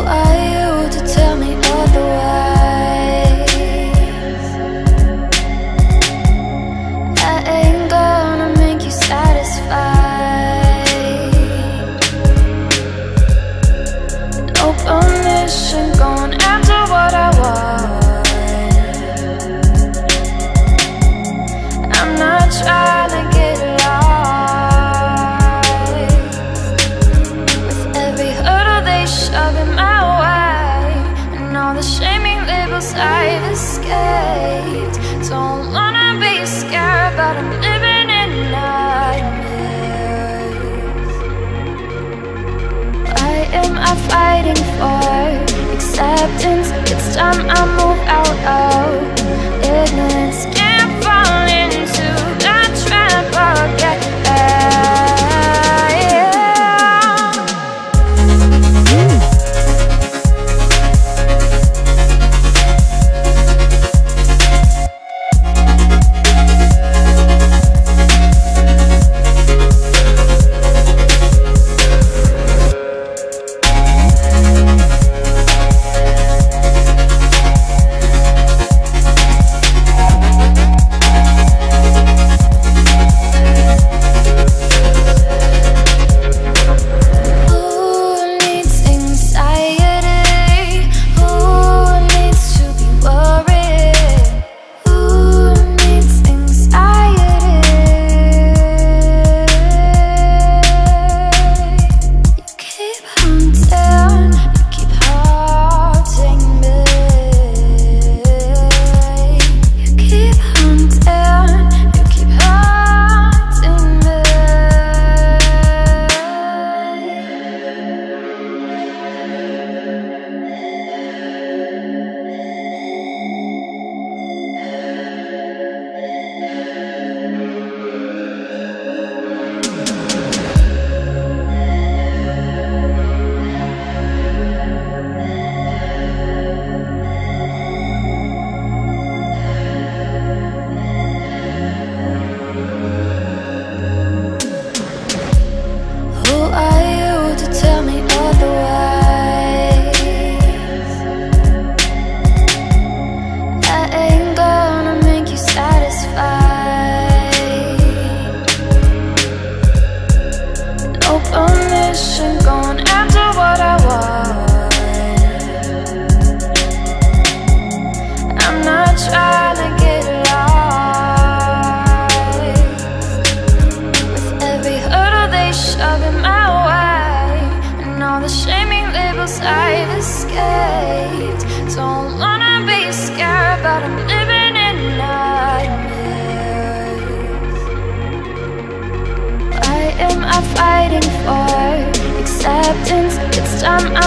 are you to tell me otherwise? I ain't gonna make you satisfied. No permission, going after what I want. I'm not trying to get lost. With every hurdle they shove in my way, and all the shaming labels I've escaped. Don't wanna be scared, but I'm living in nightmares. Why am I fighting for acceptance? It's time I move out of ignorance. Can't fall into that trap again. Fighting for acceptance. It's time I